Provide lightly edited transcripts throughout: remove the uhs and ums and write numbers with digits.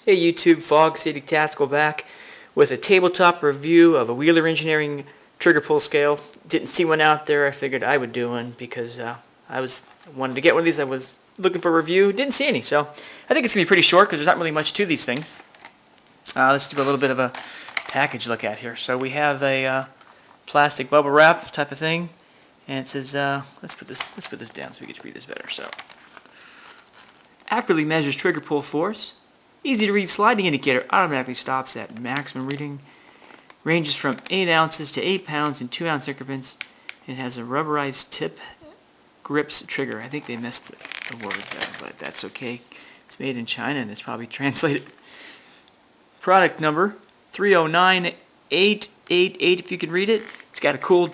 Hey YouTube, Fog City Tactical back with a tabletop review of a Wheeler Engineering trigger pull scale. Didn't see one out there. I figured I would do one because I wanted to get one of these. I was looking for a review. Didn't see any, so I think it's going to be pretty short because there's not really much to these things. Let's do a little bit of a package look at here. So we have a plastic bubble wrap type of thing, and it says let's put this down so we can read this better. So accurately measures trigger pull force. Easy to read sliding indicator automatically stops at maximum reading. Ranges from 8 ounces to 8 pounds in 2 ounce increments. It has a rubberized tip, grips trigger. I think they missed a word there, but that's okay. It's made in China and it's probably translated. Product number 309888 if you can read it. It's got a cool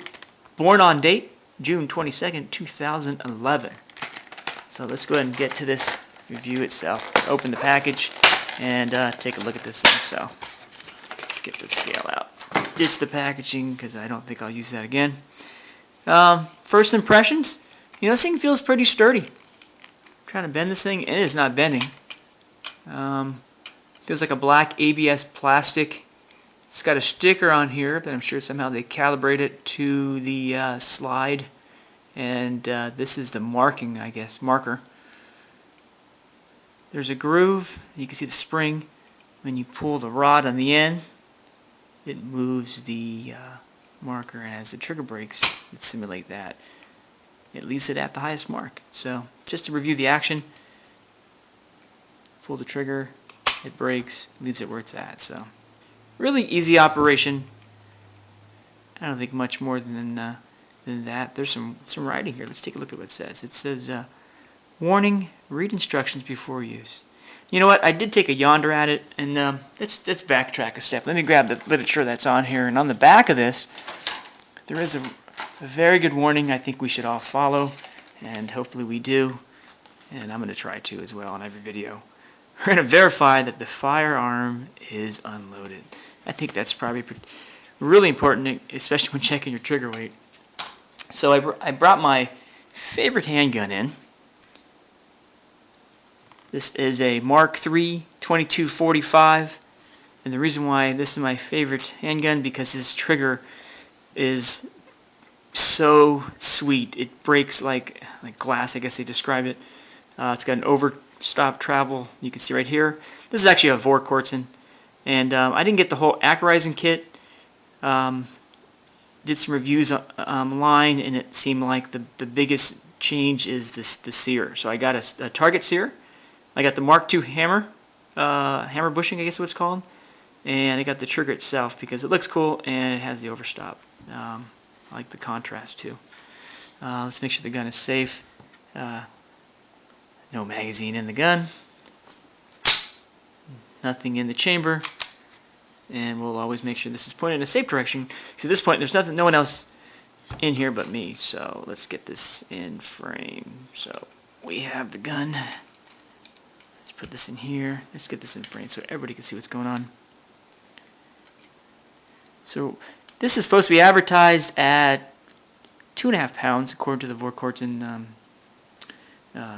born on date, June 22nd, 2011. So let's go ahead and get to this review itself. Open the package and take a look at this thing. So let's get the scale out. Ditch the packaging because I don't think I'll use that again. First impressions, this thing feels pretty sturdy. I'm trying to bend this thing, and it is not bending. Feels like a black ABS plastic. It's got a sticker on here that I'm sure somehow they calibrate it to the slide, and this is the marking, I guess, marker. There's a groove. You can see the spring. When you pull the rod on the end, it moves the marker, and as the trigger breaks, it simulates that. It leaves it at the highest mark. So just to review the action, pull the trigger, it breaks, leaves it where it's at. So really easy operation. I don't think much more than that. There's some writing here. Let's take a look at what it says. It says, warning, read instructions before use. You know what? I did take a yonder at it, and let's backtrack a step. Let me grab the literature that's on here. And on the back of this, there is a very good warning I think we should all follow, and hopefully we do. And I'm going to try to as well in every video. We're going to verify that the firearm is unloaded. I think that's probably really important, especially when checking your trigger weight. So I brought my favorite handgun in. This is a Mark III 2245, and the reason why this is my favorite handgun because this trigger is so sweet. It breaks like glass, I guess they describe it. It's got an overstop travel. You can see right here. This is actually a volquartsen, and I didn't get the whole accurizing kit. Did some reviews online, and it seemed like the biggest change is the sear. So I got a target sear. I got the Mark II hammer, hammer bushing, I guess what it's called, and I got the trigger itself because it looks cool and it has the overstop. I like the contrast too. Let's make sure the gun is safe. No magazine in the gun, nothing in the chamber, and we'll always make sure this is pointed in a safe direction. Because at this point, there's no one else in here but me. So let's get this in frame. So we have the gun. Put this in here. Let's get this in frame so everybody can see what's going on. So this is supposed to be advertised at 2.5 pounds according to the volquartsen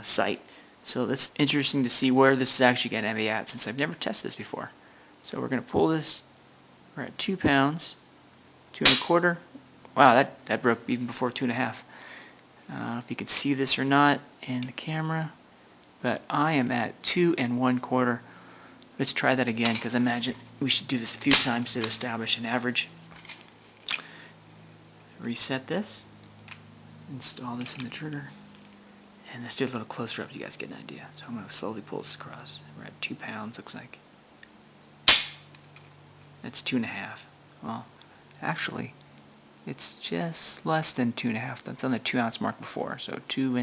site. So that's interesting to see where this is actually going to be at since I've never tested this before. So we're going to pull this. We're at 2 pounds, 2 1/4. Wow, that broke even before 2.5. I don't know if you can see this or not in the camera, but I am at 2 1/4. Let's try that again because I imagine we should do this a few times to establish an average. Reset this. Install this in the trigger. And let's do a little closer up so you guys get an idea. So I'm going to slowly pull this across. We're at 2 pounds, looks like. That's 2.5. Well, actually, it's just less than 2.5. That's on the 2 ounce mark before. So 2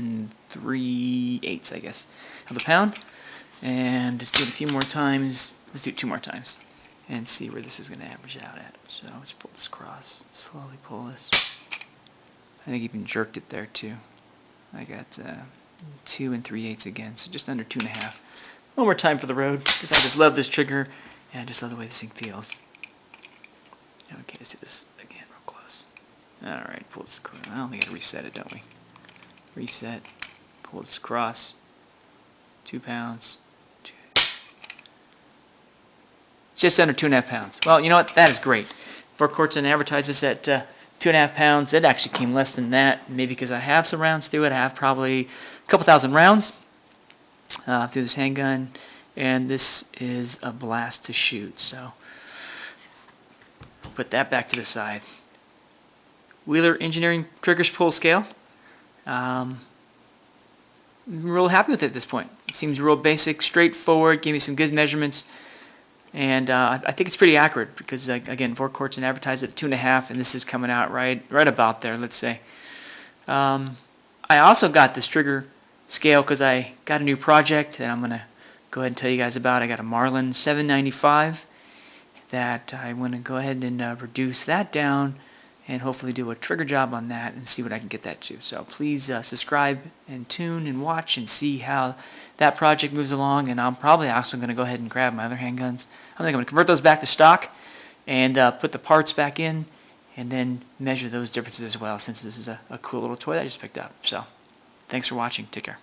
3/8, I guess, of a pound. And just do it a few more times. Let's do it 2 more times and see where this is going to average out at. So let's pull this across. Slowly pull this. I think even jerked it there too. I got 2 3/8 again, so just under 2.5. One more time for the road because I just love this trigger and I just love the way this thing feels. Okay, let's do this again real close. Alright, pull this across. I don't think I gotta reset it, don't we? Reset. Pull this across. 2 pounds. just under 2.5 pounds. Well, you know what? That is great. Volquartsen advertises at 2.5 pounds. It actually came less than that, maybe because I have some rounds through it. I have probably a couple thousand rounds through this handgun, and this is a blast to shoot. So put that back to the side. Wheeler Engineering Trigger Pull Scale. I'm real happy with it at this point. It seems real basic, straightforward, gave me some good measurements, and I think it's pretty accurate because, again, Volquartsen advertised at 2.5, and this is coming out right about there, let's say. I also got this trigger scale because I got a new project that I'm going to go ahead and tell you guys about. I got a Marlin 795 that I want to go ahead and reduce that down and hopefully do a trigger job on that and see what I can get that to. So please subscribe and tune and watch and see how that project moves along. And I'm probably also going to go ahead and grab my other handguns. I think I'm going to convert those back to stock and put the parts back in and then measure those differences as well, since this is a cool little toy that I just picked up. So thanks for watching. Take care.